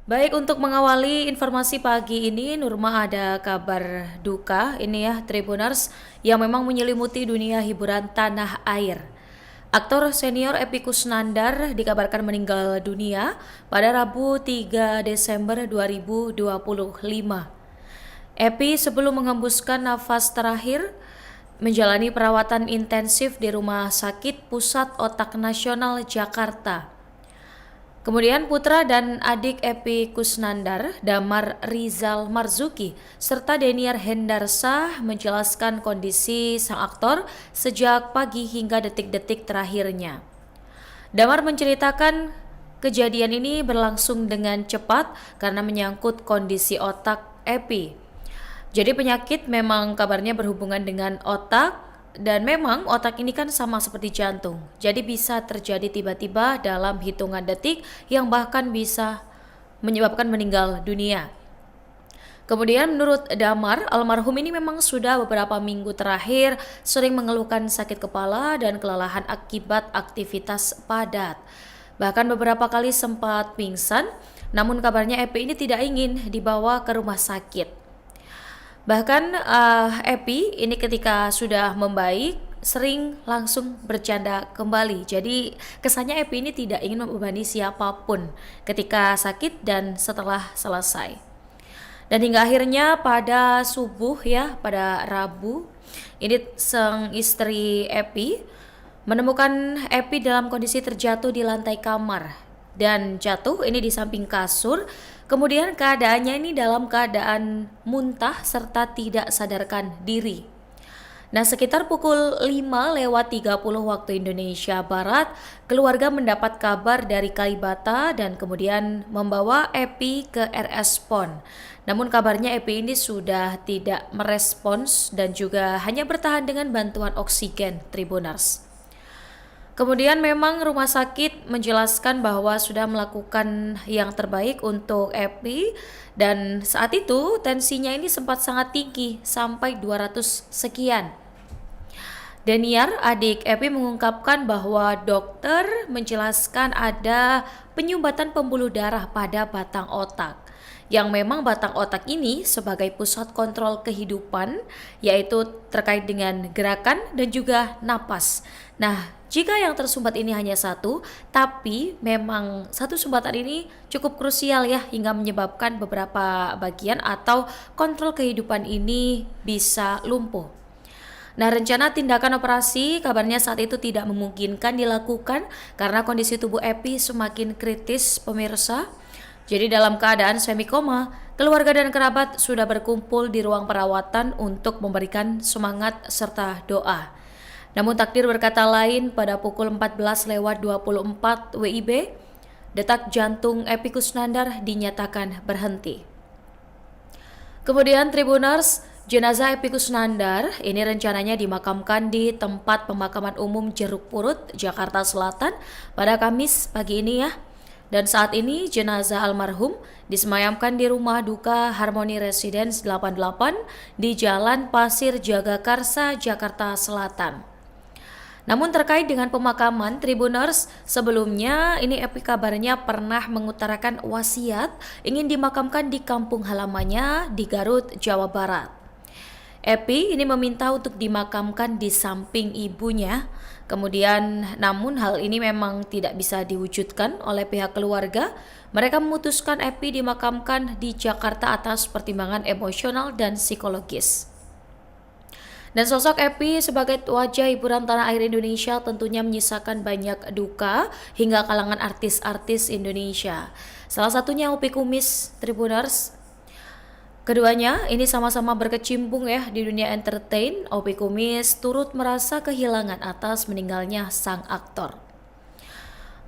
Baik, untuk mengawali informasi pagi ini, Nurma ada kabar duka ini ya, Tribuners, yang memang menyelimuti dunia hiburan tanah air. Aktor senior Epy Kusnandar dikabarkan meninggal dunia pada Rabu 3 Desember 2025. Epy sebelum menghembuskan nafas terakhir menjalani perawatan intensif di Rumah Sakit Pusat Otak Nasional Jakarta. Kemudian putra dan adik Epy Kusnandar, Damar Rizal Marzuki, serta Deniar Hendarsa menjelaskan kondisi sang aktor sejak pagi hingga detik-detik terakhirnya. Damar menceritakan kejadian ini berlangsung dengan cepat karena menyangkut kondisi otak Epy. Jadi penyakit memang kabarnya berhubungan dengan otak, dan memang otak ini kan sama seperti jantung. Jadi bisa terjadi tiba-tiba dalam hitungan detik yang bahkan bisa menyebabkan meninggal dunia. Kemudian menurut Damar, almarhum ini memang sudah beberapa minggu terakhir sering mengeluhkan sakit kepala dan kelelahan akibat aktivitas padat. Bahkan beberapa kali sempat pingsan, namun kabarnya Epy ini tidak ingin dibawa ke rumah sakit. Bahkan Epy ini ketika sudah membaik sering langsung bercanda kembali. Jadi kesannya Epy ini tidak ingin membebani siapapun ketika sakit dan setelah selesai. Dan hingga akhirnya pada subuh ya, pada Rabu, ini sang istri Epy menemukan Epy dalam kondisi terjatuh di lantai kamar dan jatuh ini di samping kasur. Kemudian keadaannya ini dalam keadaan muntah serta tidak sadarkan diri. Nah, sekitar pukul 5:30 waktu Indonesia Barat, keluarga mendapat kabar dari Kalibata dan kemudian membawa Epy ke RS PON. Namun kabarnya Epy ini sudah tidak merespons dan juga hanya bertahan dengan bantuan oksigen, Tribuners. Kemudian memang rumah sakit menjelaskan bahwa sudah melakukan yang terbaik untuk Epy, dan saat itu tensinya ini sempat sangat tinggi sampai 200 sekian. Deniar, adik Epy, mengungkapkan bahwa dokter menjelaskan ada penyumbatan pembuluh darah pada batang otak. Yang memang batang otak ini sebagai pusat kontrol kehidupan, yaitu terkait dengan gerakan dan juga napas. Nah, jika yang tersumbat ini hanya satu, tapi memang satu sumbatan ini cukup krusial ya, hingga menyebabkan beberapa bagian atau kontrol kehidupan ini bisa lumpuh. Nah, rencana tindakan operasi kabarnya saat itu tidak memungkinkan dilakukan karena kondisi tubuh Epy semakin kritis, pemirsa. Jadi dalam keadaan semi koma, keluarga dan kerabat sudah berkumpul di ruang perawatan untuk memberikan semangat serta doa. Namun takdir berkata lain, pada pukul 14:24 WIB, detak jantung Epy Kusnandar dinyatakan berhenti. Kemudian Tribuners, jenazah Epy Kusnandar ini rencananya dimakamkan di tempat pemakaman umum Jeruk Purut, Jakarta Selatan pada Kamis pagi ini ya. Dan saat ini jenazah almarhum disemayamkan di rumah duka Harmony Residence 88 di Jalan Pasir Jagakarsa, Jakarta Selatan. Namun terkait dengan pemakaman, Tribuners, sebelumnya ini Epy kabarnya pernah mengutarakan wasiat ingin dimakamkan di kampung halamannya di Garut, Jawa Barat. Epy ini meminta untuk dimakamkan di samping ibunya. Kemudian namun hal ini memang tidak bisa diwujudkan oleh pihak keluarga. Mereka memutuskan Epy dimakamkan di Jakarta atas pertimbangan emosional dan psikologis. Dan sosok Epy sebagai wajah hiburan tanah air Indonesia tentunya menyisakan banyak duka hingga kalangan artis-artis Indonesia. Salah satunya Upi Kumis, Tribuners. Keduanya ini sama-sama berkecimpung ya di dunia entertain. Upi Kumis turut merasa kehilangan atas meninggalnya sang aktor.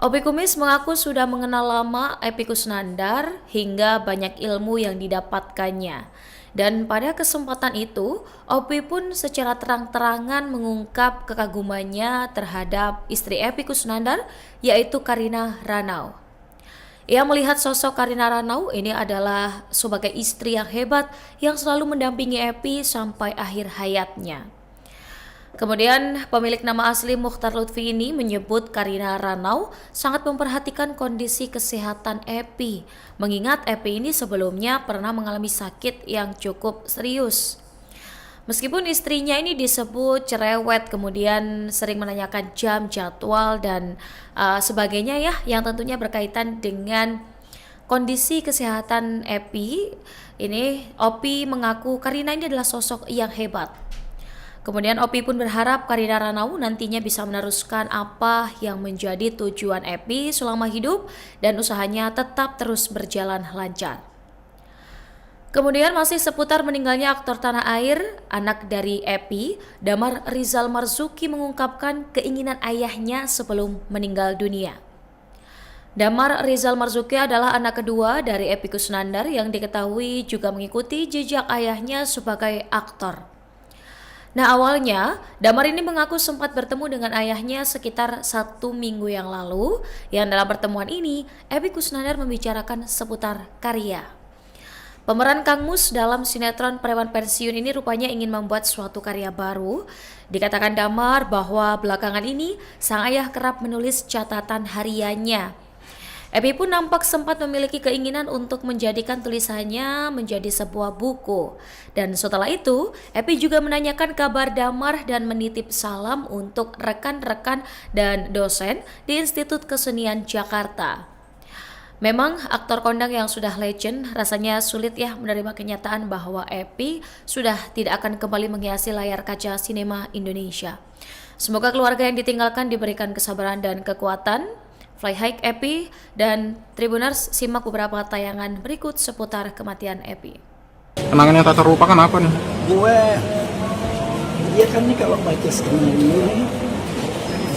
Upi Kumis mengaku sudah mengenal lama Epy Kusnandar hingga banyak ilmu yang didapatkannya. Dan pada kesempatan itu, Upi pun secara terang-terangan mengungkap kekagumannya terhadap istri Epy Kusnandar, yaitu Karina Ranau. Ia melihat sosok Karina Ranau ini adalah sebagai istri yang hebat yang selalu mendampingi Epy sampai akhir hayatnya. Kemudian pemilik nama asli Mukhtar Lutfi ini menyebut Karina Ranau sangat memperhatikan kondisi kesehatan Epi, mengingat Epi ini sebelumnya pernah mengalami sakit yang cukup serius. Meskipun istrinya ini disebut cerewet, kemudian sering menanyakan jam, jadwal, dan sebagainya ya, yang tentunya berkaitan dengan kondisi kesehatan Epi, ini Opi mengaku Karina ini adalah sosok yang hebat. Kemudian Opi pun berharap Karina Ranau nantinya bisa meneruskan apa yang menjadi tujuan Epi selama hidup dan usahanya tetap terus berjalan lancar. Kemudian masih seputar meninggalnya aktor tanah air, anak dari Epi, Damar Rizal Marzuki mengungkapkan keinginan ayahnya sebelum meninggal dunia. Damar Rizal Marzuki adalah anak kedua dari Epy Kusnandar yang diketahui juga mengikuti jejak ayahnya sebagai aktor. Nah, awalnya Damar ini mengaku sempat bertemu dengan ayahnya sekitar 1 minggu yang lalu, yang dalam pertemuan ini Epy Kusnandar membicarakan seputar karya. Pemeran Kang Mus dalam sinetron Preman Pensiun ini rupanya ingin membuat suatu karya baru. Dikatakan Damar bahwa belakangan ini sang ayah kerap menulis catatan hariannya. Epy pun nampak sempat memiliki keinginan untuk menjadikan tulisannya menjadi sebuah buku. Dan setelah itu, Epy juga menanyakan kabar Damar dan menitip salam untuk rekan-rekan dan dosen di Institut Kesenian Jakarta. Memang aktor kondang yang sudah legend, rasanya sulit ya menerima kenyataan bahwa Epy sudah tidak akan kembali menghiasi layar kaca sinema Indonesia. Semoga keluarga yang ditinggalkan diberikan kesabaran dan kekuatan. Fly high Epy dan Tribuners, simak beberapa tayangan berikut seputar kematian Epy. Kenangan yang tak terlupakan apa nih? Dia kan nih kalau baca skenario nih,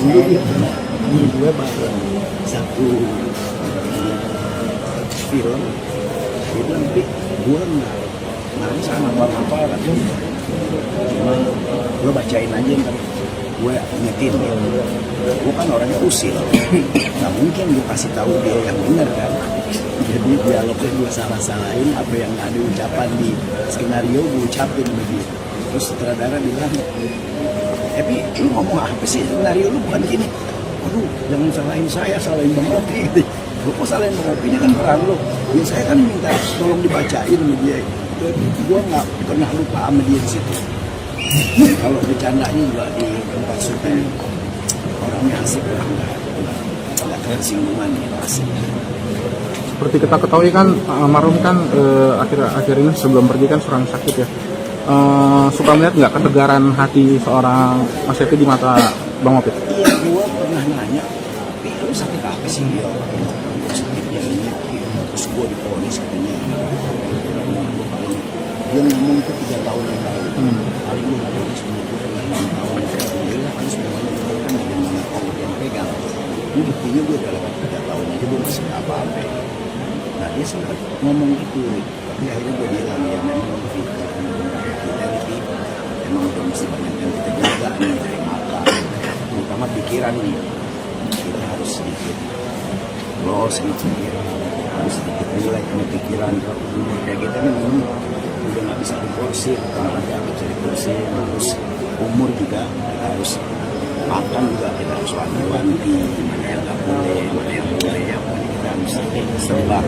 dulu dia pernah gue bareng satu film, dia bilang, gue nggak sama apa kan, cuma gue bacain aja ntar gue ingetin ya. Gue kan orangnya usil, nggak mungkin gue kasih tahu dia yang benar kan. Jadi dialognya gue salah-salahin, apa yang ada ucapan di skenario gue ucapin begitu. Terus sutradara bilang, Epy, lu ngomong apa sih, skenario lu bukan gini. Aduh, jangan salahin saya, salahin Bang Opi. Lu kok salahin Bang Opi, ini kan peran lu. Ya saya kan minta tolong dibacain sama dia. Gue nggak pernah lupa sama dia di situ. Kalau bercandanya juga di tempat syuting, orangnya asik lah, nggak tersinggungan ya, asik. Seperti kita ketahui kan, almarhum kan akhir ini sebelum pergi kan serang sakit ya. Suka melihat nggak ketegaran hati seorang Mas Epy di mata Bang Opi? Iya, gue pernah nanya, Pi, lu sakit apa sih dia? Sakitnya ini, terus gue diponis katanya. Dia ngomong itu 3 tahun yang lalu. Paling gue nggak ponis umur 6 tahun. Alhamdulillah kan semuanya kan dengan Allah yang pegang. Ini buktinya gue udah lewat 3 tahun aja gue masih apa-apa. Nah dia sempat ngomong gitu, tapi akhirnya gue bilang ya memang kita emang udah mesti banyak yang kita jaga nih dari mata, terutama pikiran nih. Kita harus sedikit los gitu ya, harus sedikit relax sama pikiran. Kayak kita nih memang udah nggak bisa diporsir, kalau ada bisa diporsir. Terus umur juga kita harus makan juga kita harus wanti-wanti, mana yang nggak boleh, mana yang boleh, yang kita harus sembah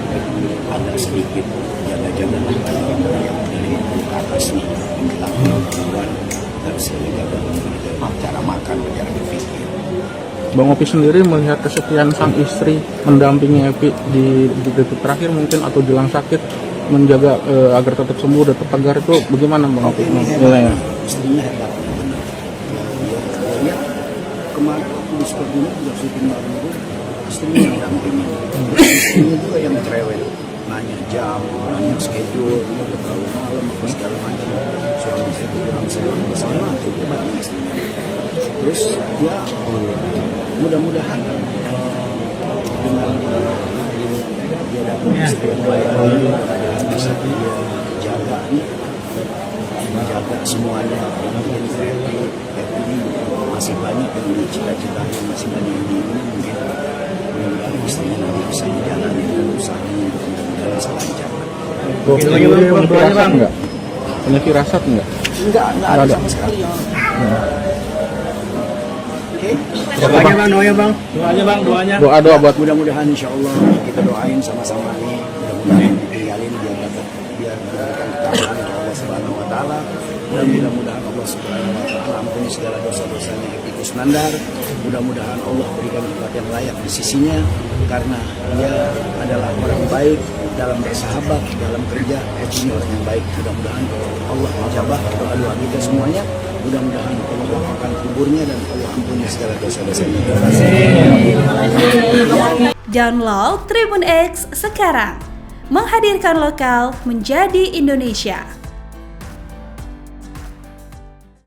agak sedikit jaga-jaga lah yang dari ke atas nih menjelang keluar, kita harus jaga cara makan, cara berpikir. Bang Opi sendiri melihat kesetiaan sang istri mendampingi Epy di detik terakhir mungkin atau jelang sakit, menjaga agar tetap sembuh dan tetap tegar, itu bagaimana Bang Opi nilainya? Istrinya hebat, benar. Dia kemarin waktu di Sukabumi juga syuting bareng gue, istrinya yang dampingin. Istrinya juga yang cerewet, nanya jam, nanya schedule, udah terlalu malam apa segala macam. Suami saya tuh bilang saya sama tuh dia bantu istrinya. Terus dia mudah-mudahan dengan dia dapat istri yang baik, mudah-mudahan bisa dia jaga nih, menjaga semuanya. Mungkin Epy masih banyak yang dicita-citakan, masih banyak yang diingin, mungkin istrinya nanti bisa menjalani dan usahanya mudah-mudahan bisa lancar. Punya firasat nggak? Punya firasat nggak? Enggak ada sama sekali ya. Doanya bang, doanya bang. Doanya bang, doanya. Doa buat Mudah-mudahan insya Allah kita doain sama-sama nih, mudah-mudahan ditinggalin biar mendapatkan ketakwaan dari Allah Subhanahu Wa Taala, dan mudah-mudahan Allah Subhanahu Wa Taala ampuni segala dosa-dosanya Epy Kusnandar. Mudah-mudahan Allah berikan tempat yang layak di sisinya, karena dia adalah orang baik dalam bersahabat, dalam kerja. Epy ini orang yang baik. Mudah-mudahan Allah menjabah doa-doa kita semuanya. Mudah-mudahan Allah lapangkan kuburnya dan Allah ampuni segala dosa-dosanya. Terima kasih. Download Tribun X sekarang, menghadirkan lokal menjadi Indonesia.